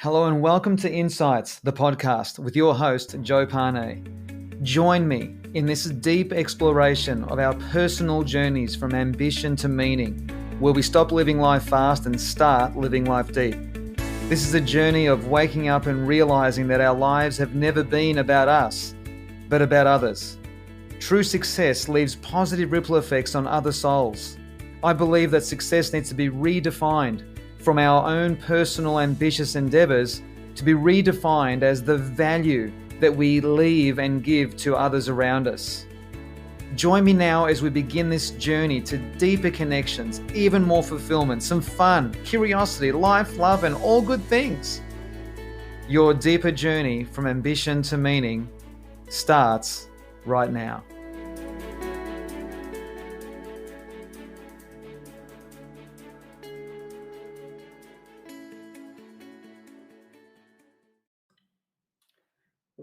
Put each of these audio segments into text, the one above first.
Hello and welcome to Insights, the podcast with your host, Joe Pane. Join me in this deep exploration of our personal journeys from ambition to meaning, where we stop living life fast and start living life deep. This is a journey of waking up and realizing that our lives have never been about us, but about others. True success leaves positive ripple effects on other souls. I believe that success needs to be redefined from our own personal ambitious endeavors to be redefined as the value that we leave and give to others around us. Join me now as we begin this journey to deeper connections, even more fulfillment, some fun, curiosity, life, love, and all good things. Your deeper journey from ambition to meaning starts right now.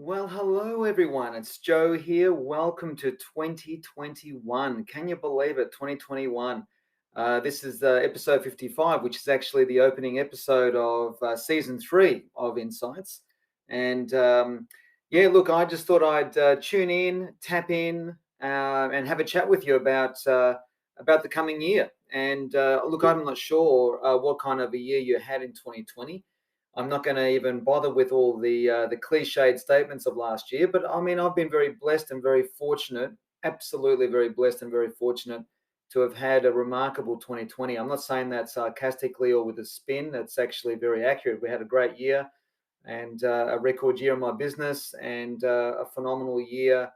Well, hello everyone. It's Joe here. Welcome to 2021. Can you believe it? 2021. This is episode 55, which is actually the opening episode of season 3 of Insights. And look, I just thought I'd tune in, tap in, and have a chat with you about the coming year. And look, I'm not sure what kind of a year you had in 2020. I'm not going to even bother with all the cliched statements of last year, but I mean, I've been very blessed and very fortunate, absolutely very blessed and very fortunate to have had a remarkable 2020. I'm not saying that sarcastically or with a spin. That's actually very accurate. We had a great year and a record year in my business and a phenomenal year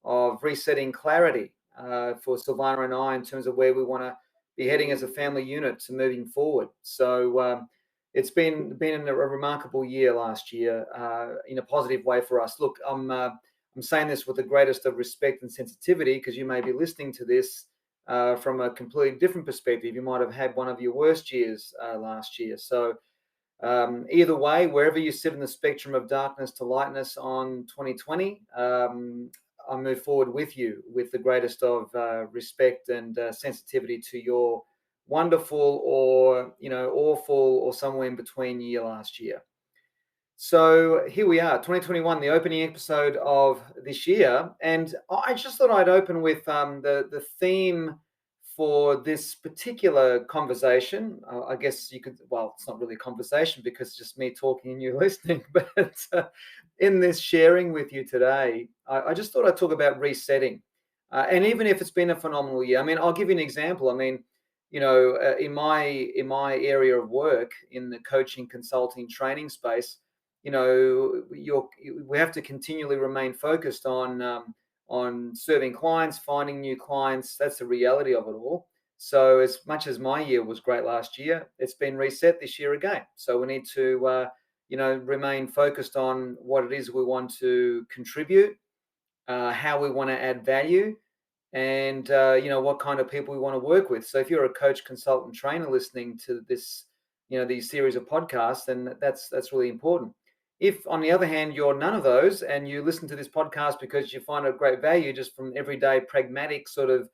of resetting clarity for Silvana and I in terms of where we want to be heading as a family unit to moving forward. So, it's been a remarkable year last year in a positive way for us. Look, I'm saying this with the greatest of respect and sensitivity because you may be listening to this from a completely different perspective. You might have had one of your worst years last year. So either way, wherever you sit in the spectrum of darkness to lightness on 2020, I move forward with you with the greatest of respect and sensitivity to your wonderful or awful or somewhere in between year last year. So here we are, 2021, the opening episode of this year, and I just thought I'd open with the theme for this particular conversation. I guess you could, well, it's not really a conversation because it's just me talking and you listening, but in this sharing with you today, I just thought I'd talk about resetting. And even if it's been a phenomenal year, I mean, I'll give you an example. I mean, in my area of work, in the coaching, consulting, training space, we have to continually remain focused on serving clients, finding new clients. That's the reality of it all. So as much as my year was great last year, it's been reset this year again. So we need to remain focused on what it is we want to contribute, how we want to add value, and what kind of people we want to work with. So if you're a coach, consultant, trainer listening to this, these series of podcasts, then that's really important. If on the other hand you're none of those and you listen to this podcast because you find a great value just from everyday pragmatic sort of,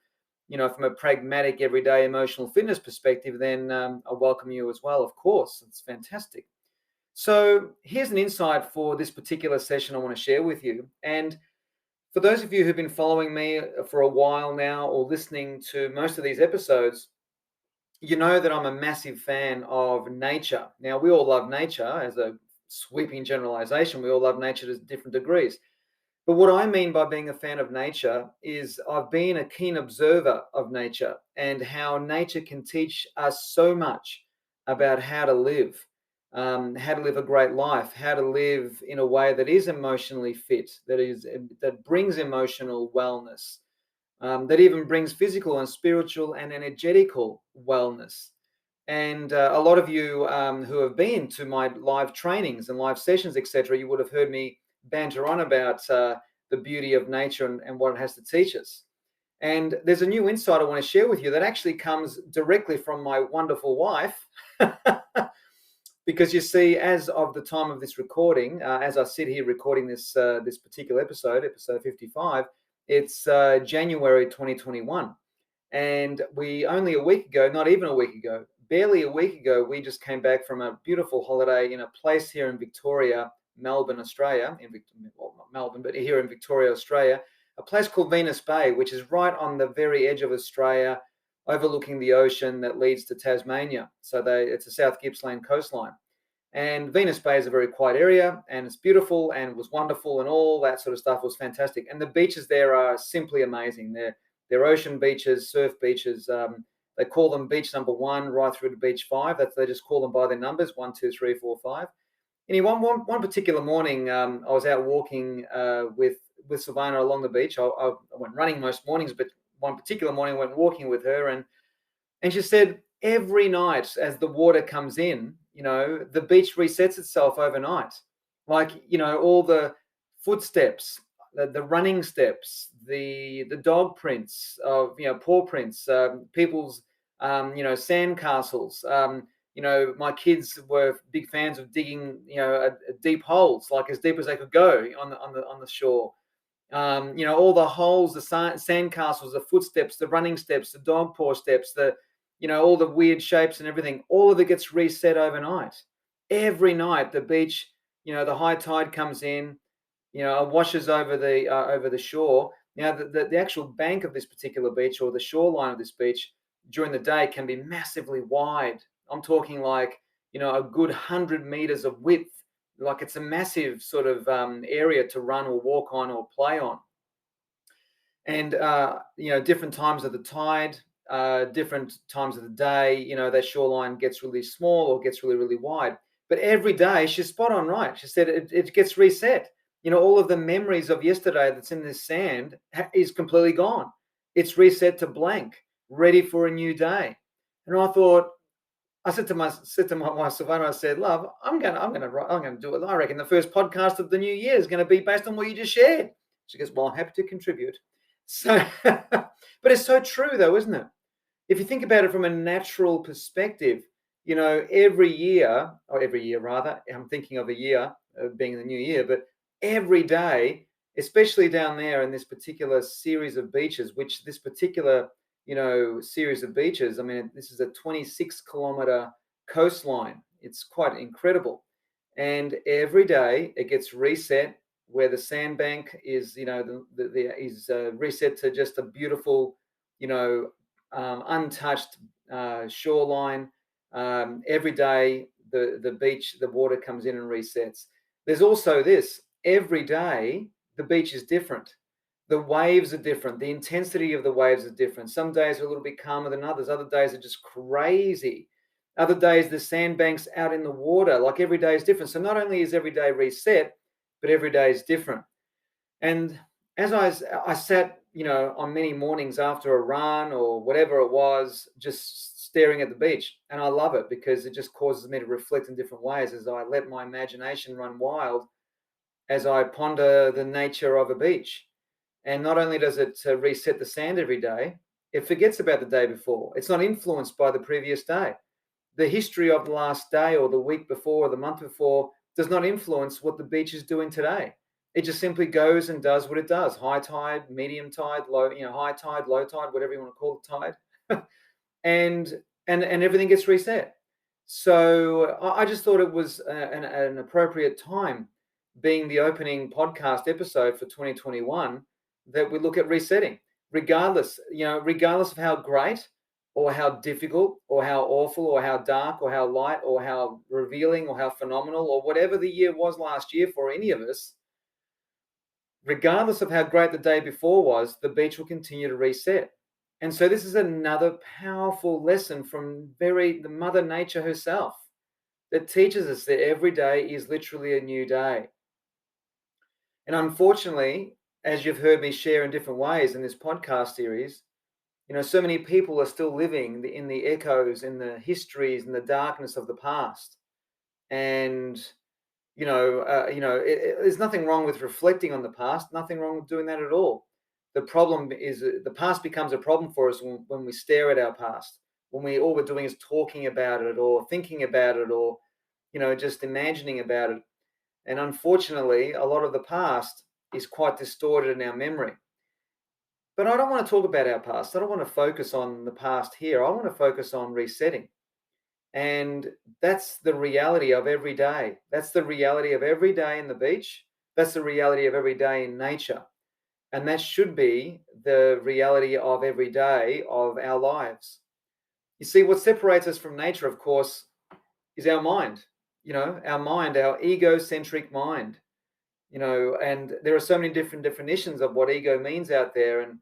from a pragmatic everyday emotional fitness perspective, then I welcome you as well. Of course, it's fantastic. So here's an insight for this particular session I want to share with you. And for those of you who've been following me for a while now or listening to most of these episodes, you know that I'm a massive fan of nature. Now, we all love nature as a sweeping generalization. We all love nature to different degrees. But what I mean by being a fan of nature is I've been a keen observer of nature and how nature can teach us so much about how to live. How to live a great life, how to live in a way that is emotionally fit, that brings emotional wellness, that even brings physical and spiritual and energetical wellness. And a lot of you who have been to my live trainings and live sessions, etc., you would have heard me banter on about the beauty of nature and what it has to teach us. And there's a new insight I want to share with you that actually comes directly from my wonderful wife. Because you see, as of the time of this recording, as I sit here recording this particular episode 55, it's January 2021. And we only a week ago, not even a week ago, barely a week ago, we just came back from a beautiful holiday in a place here in Victoria, Melbourne, Australia, well, not Melbourne, but here in Victoria, Australia, a place called Venus Bay, which is right on the very edge of Australia, overlooking the ocean that leads to Tasmania. So it's a South Gippsland coastline. And Venus Bay is a very quiet area, and it's beautiful and it was wonderful, and all that sort of stuff was fantastic. And the beaches there are simply amazing. They're ocean beaches, surf beaches. They call them beach number 1 right through to beach 5. They just call them by their numbers, 1, 2, 3, 4, 5. Anyway, one particular morning, I was out walking with Savannah along the beach. I went running most mornings, but one particular morning I went walking with her, and she said every night as the water comes in, the beach resets itself overnight. Like, all the footsteps, the running steps, the dog prints of, paw prints, people's, sand castles. My kids were big fans of digging, deep holes, like as deep as they could go on the shore. All the holes, the sand castles, the footsteps, the running steps, the dog paw steps, all the weird shapes and everything, all of it gets reset overnight. Every night, the beach, the high tide comes in, washes over the shore. Now, the actual bank of this particular beach, or the shoreline of this beach, during the day can be massively wide. I'm talking like, a good 100 meters of width. Like, it's a massive sort of area to run or walk on or play on. And, different times of the tide, different times of the day, that shoreline gets really small or gets really, really wide. But every day, she's spot on right. She said it gets reset. All of the memories of yesterday that's in this sand is completely gone. It's reset to blank, ready for a new day. And I said to my wife Savannah, I said, "Love, I'm gonna do it. I reckon the first podcast of the new year is going to be based on what you just shared." She goes, "Well, I'm happy to contribute." So, but it's so true, though, isn't it? If you think about it from a natural perspective, every year rather, I'm thinking of a year being the new year, but every day, especially down there in this particular series of beaches, which this particular series of beaches, I mean, this is a 26-kilometer coastline. It's quite incredible. And every day it gets reset, where the sandbank is, is reset to just a beautiful, untouched shoreline. Every day the beach, the water comes in and resets. There's also this, every day the beach is different. The waves are different. The intensity of the waves is different. Some days are a little bit calmer than others. Other days are just crazy. Other days, the sandbanks out in the water, like every day is different. So not only is every day reset, but every day is different. And as I sat, on many mornings after a run or whatever it was, just staring at the beach. And I love it because it just causes me to reflect in different ways as I let my imagination run wild as I ponder the nature of a beach. And not only does it reset the sand every day, it forgets about the day before. It's not influenced by the previous day. The history of the last day or the week before or the month before does not influence what the beach is doing today. It just simply goes and does what it does. High tide, medium tide, low, high tide, low tide, whatever you want to call the tide. and everything gets reset. So I just thought it was an appropriate time, being the opening podcast episode for 2021, that we look at resetting, regardless of how great or how difficult or how awful or how dark or how light or how revealing or how phenomenal or whatever the year was last year for any of us. Regardless of how great the day before was, the beach will continue to reset. And so this is another powerful lesson from the Mother Nature herself, that teaches us that every day is literally a new day. And unfortunately, as you've heard me share in different ways in this podcast series, so many people are still living in the echoes, in the histories, in the darkness of the past. And there's nothing wrong with reflecting on the past, nothing wrong with doing that at all. The problem is the past becomes a problem for us when we stare at our past, when all we're doing is talking about it or thinking about it or, just imagining about it. And unfortunately, a lot of the past is quite distorted in our memory. But I don't want to talk about our past. I don't want to focus on the past here. I want to focus on resetting. And that's the reality of every day. That's the reality of every day in the beach. That's the reality of every day in nature. And that should be the reality of every day of our lives. You see, what separates us from nature, of course, is our mind. Our mind, our egocentric mind. And there are so many different definitions of what ego means out there.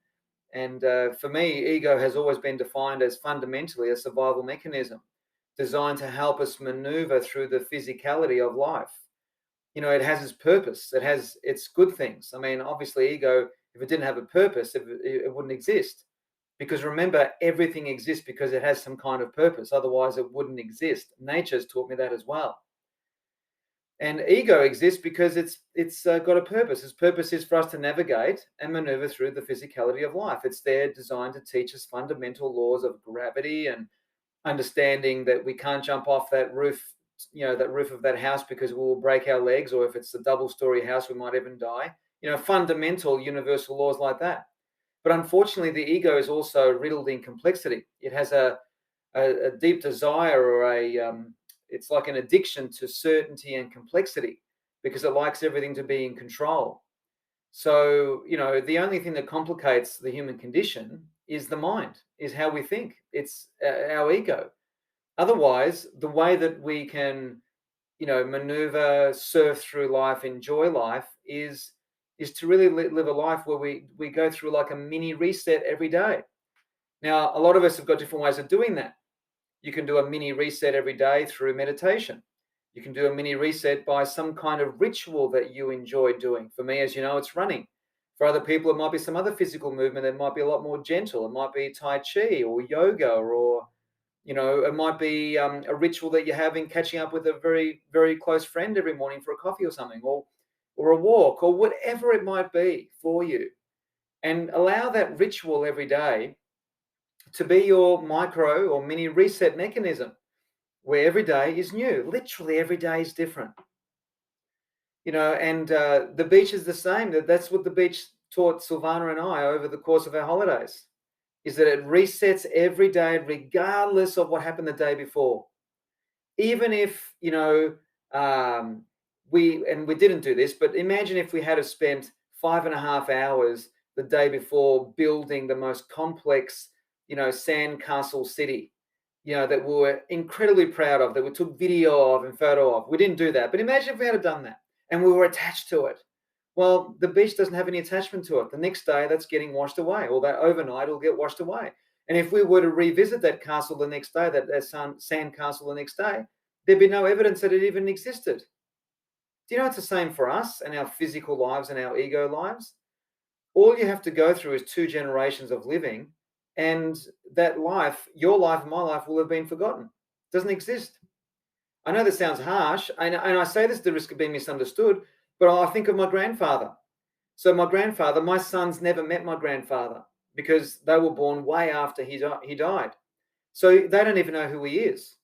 And for me, ego has always been defined as fundamentally a survival mechanism designed to help us maneuver through the physicality of life. It has its purpose. It has its good things. I mean, obviously, ego, if it didn't have a purpose, it wouldn't exist. Because remember, everything exists because it has some kind of purpose. Otherwise, it wouldn't exist. Nature's taught me that as well. And ego exists because it's got a purpose. Its purpose is for us to navigate and maneuver through the physicality of life. It's there designed to teach us fundamental laws of gravity and understanding that we can't jump off that roof, that roof of that house because we will break our legs, or if it's a double-story house, we might even die. Fundamental universal laws like that. But unfortunately, the ego is also riddled in complexity. It has a deep desire, or it's like an addiction to certainty and complexity because it likes everything to be in control. So, the only thing that complicates the human condition is the mind, is how we think. It's our ego. Otherwise, the way that we can, maneuver, surf through life, enjoy life is to really live a life where we go through like a mini reset every day. Now, a lot of us have got different ways of doing that. You can do a mini reset every day through meditation. You can do a mini reset by some kind of ritual that you enjoy doing. For me, as you know, it's running. For other people, it might be some other physical movement that might be a lot more gentle. It might be Tai Chi or yoga, or, it might be a ritual that you're having, catching up with a very, very close friend every morning for a coffee or something, or a walk, or whatever it might be for you. And allow that ritual every day to be your micro or mini reset mechanism, where every day is new. Literally every day is different. And the beach is the same. That's what the beach taught Silvana and I over the course of our holidays, is that it resets every day regardless of what happened the day before. Even if, we didn't do this, but imagine if we had spent 5.5 hours the day before building the most complex, sandcastle city, that we were incredibly proud of, that we took video of and photo of. We didn't do that. But imagine if we had done that and we were attached to it. Well, the beach doesn't have any attachment to it. The next day, that's getting washed away, or that overnight it'll get washed away. And if we were to revisit that castle the next day, that sand castle the next day, there'd be no evidence that it even existed. Do you know it's the same for us and our physical lives and our ego lives? All you have to go through is 2 generations of living, and that life, your life and my life, will have been forgotten. It doesn't exist. I know this sounds harsh, and I say this at the risk of being misunderstood, but I think of my grandfather. So my grandfather, my sons never met my grandfather because they were born way after he died. So they don't even know who he is.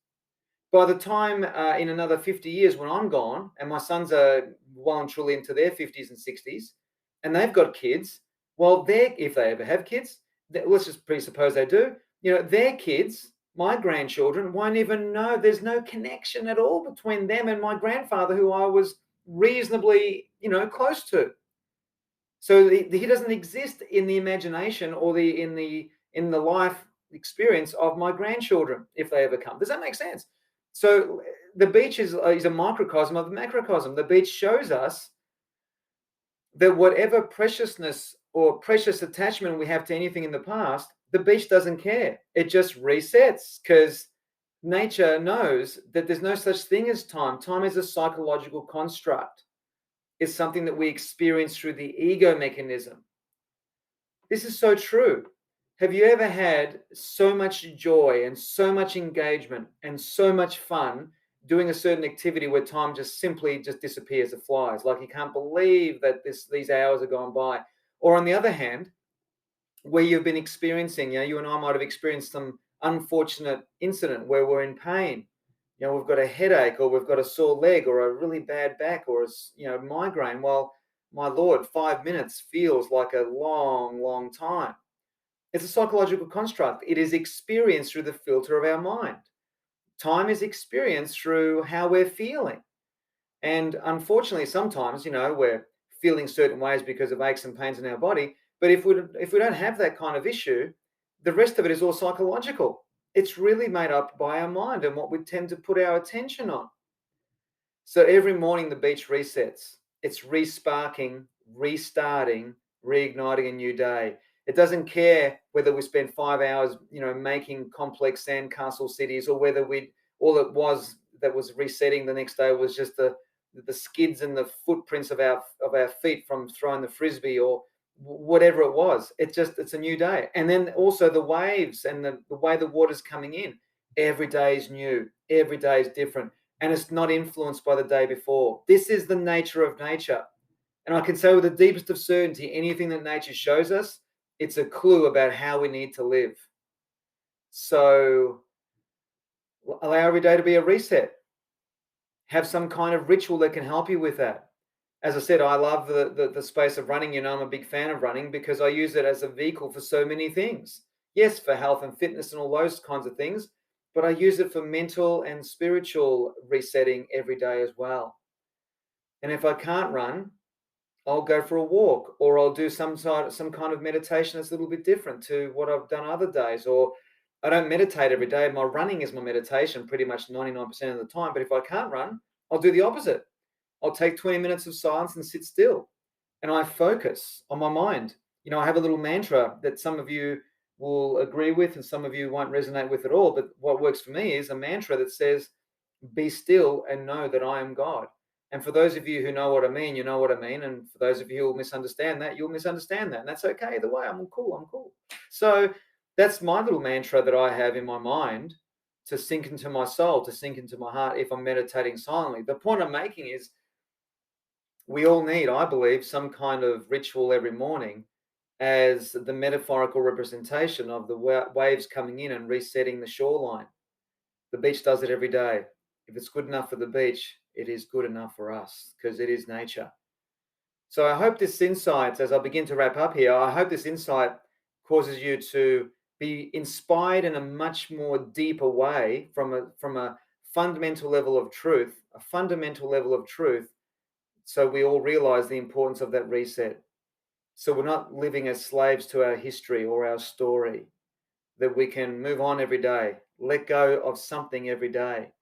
By the time in another 50 years when I'm gone, and my sons are well and truly into their 50s and 60s, and they've got kids, well, if they ever have kids, let's just presuppose they do, their kids, my grandchildren, won't even know. There's no connection at all between them and my grandfather, who I was reasonably, close to. So he doesn't exist in the imagination or in the life experience of my grandchildren, if they ever come. Does that make sense? So the beach is a microcosm of the macrocosm. The beach shows us that whatever preciousness or precious attachment we have to anything in the past, the beach doesn't care. It just resets, because nature knows that there's no such thing as time. Time is a psychological construct. It's something that we experience through the ego mechanism. This is so true. Have you ever had so much joy and so much engagement and so much fun doing a certain activity where time just simply disappears? It flies. Like, you can't believe that these hours are gone by. Or on the other hand, where you've been experiencing, you and I might have experienced some unfortunate incident where we're in pain. We've got a headache, or we've got a sore leg, or a really bad back, or a migraine. Well, my Lord, 5 minutes feels like a long, long time. It's a psychological construct. It is experienced through the filter of our mind. Time is experienced through how we're feeling. And unfortunately, sometimes, we're feeling certain ways because of aches and pains in our body. But if we don't have that kind of issue, the rest of it is all psychological. It's really made up by our mind and what we tend to put our attention on. So every morning the beach resets. It's resparking, restarting, reigniting a new day. It doesn't care whether we spend 5 hours, making complex sandcastle cities, or whether all it was that was resetting the next day was just the skids and the footprints of our feet from throwing the frisbee, or whatever it was. It's a new day. And then also the waves and the way the water's coming in. Every day is new. Every day is different. And it's not influenced by the day before. This is the nature of nature. And I can say with the deepest of certainty, anything that nature shows us, it's a clue about how we need to live. So allow every day to be a reset. Have some kind of ritual that can help you with that. As I said, I love the space of running. I'm a big fan of running because I use it as a vehicle for so many things. Yes, for health and fitness and all those kinds of things, but I use it for mental and spiritual resetting every day as well. And if I can't run, I'll go for a walk, or I'll do some kind of meditation that's a little bit different to what I've done other days. Or I don't meditate every day. My running is my meditation pretty much 99% of the time. But if I can't run, I'll do the opposite. I'll take 20 minutes of silence and sit still. And I focus on my mind. I have a little mantra that some of you will agree with and some of you won't resonate with at all. But what works for me is a mantra that says, be still and know that I am God. And for those of you who know what I mean, you know what I mean. And for those of you who will misunderstand that, you'll misunderstand that. And that's okay. Either way, I'm cool. So that's my little mantra that I have in my mind to sink into my soul, to sink into my heart if I'm meditating silently. The point I'm making is we all need, I believe, some kind of ritual every morning as the metaphorical representation of the waves coming in and resetting the shoreline. The beach does it every day. If it's good enough for the beach, it is good enough for us because it is nature. So I hope this insight, as I begin to wrap up here, I hope this insight causes you to be inspired in a much more deeper way from a fundamental level of truth, so we all realize the importance of that reset. So we're not living as slaves to our history or our story, that we can move on every day, let go of something every day,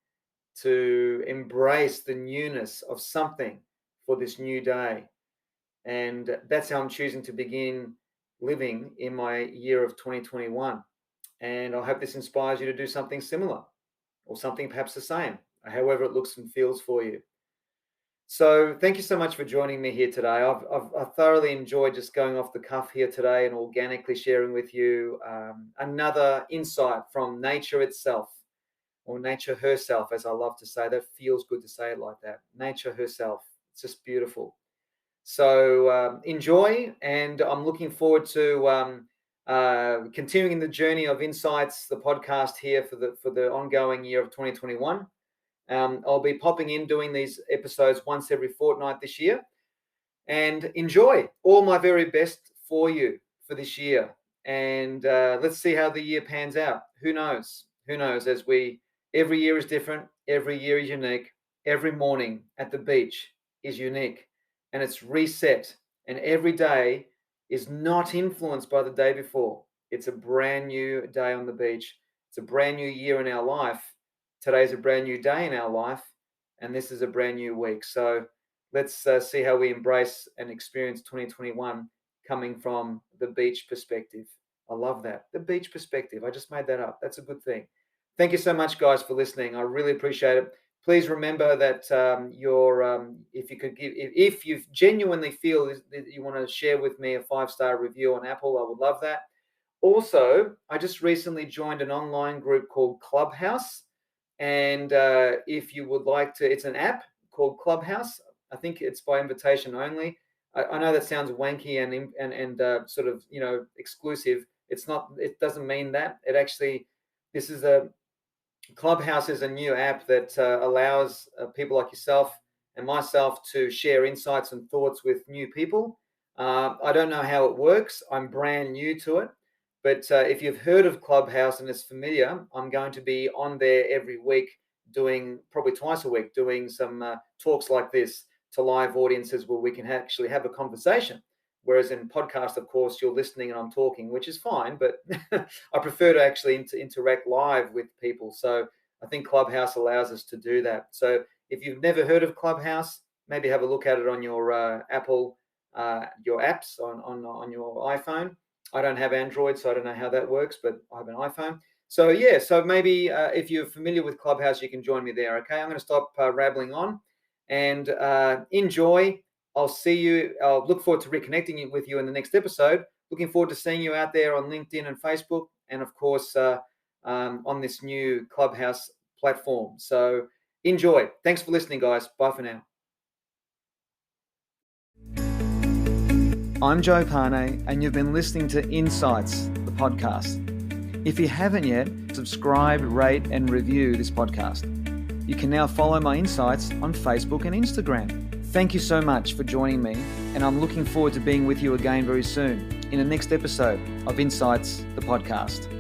to embrace the newness of something for this new day. And that's how I'm choosing to begin living in my year of 2021. And I hope this inspires you to do something similar or something perhaps the same, however it looks and feels for you. So thank you so much for joining me here today. I've thoroughly enjoyed just going off the cuff here today and organically sharing with you another insight from nature itself, or nature herself, as I love to say. That feels good to say it like that. Nature herself. It's just beautiful. So enjoy, and I'm looking forward to continuing the journey of Insights, the podcast here for the ongoing year of 2021. I'll be popping in doing these episodes once every fortnight this year, and enjoy. All my very best for you for this year. And let's see how the year pans out. Who knows? Every year is different. Every year is unique. Every morning at the beach is unique, and it's reset. And every day is not influenced by the day before. It's a brand new day on the beach. It's a brand new year in our life. Today's a brand new day in our life, and this is a brand new week. So let's see how we embrace and experience 2021 coming from the beach perspective. I love that. The beach perspective. I just made that up. That's a good thing. Thank you so much, guys, for listening. I really appreciate it. Please remember that if you genuinely feel that you want to share with me a 5-star review on Apple, I would love that. Also, I just recently joined an online group called Clubhouse. And if you would like to, it's an app called Clubhouse. I think it's by invitation only. I know that sounds wanky and sort of, exclusive. It's not. It doesn't mean that. Clubhouse is a new app that allows people like yourself and myself to share insights and thoughts with new people. I don't know how it works. I'm brand new to it. But if you've heard of Clubhouse and it's familiar, I'm going to be on there every week doing, probably twice a week, doing some talks like this to live audiences where we can actually have a conversation. Whereas in podcast, of course, you're listening and I'm talking, which is fine, but I prefer to actually interact live with people. So I think Clubhouse allows us to do that. So if you've never heard of Clubhouse, maybe have a look at it on your Apple, your apps on your iPhone. I don't have Android, so I don't know how that works, but I have an iPhone. So yeah, so maybe if you're familiar with Clubhouse, you can join me there. Okay, I'm going to stop rabbling on and enjoy. I'll see you. I'll look forward to reconnecting with you in the next episode. Looking forward to seeing you out there on LinkedIn and Facebook, and of course on this new Clubhouse platform. So enjoy. Thanks for listening, guys. Bye for now. I'm Joe Pane, and you've been listening to Insights, the podcast. If you haven't yet, subscribe, rate, and review this podcast. You can now follow my insights on Facebook and Instagram. Thank you so much for joining me, and I'm looking forward to being with you again very soon in the next episode of Insights, the podcast.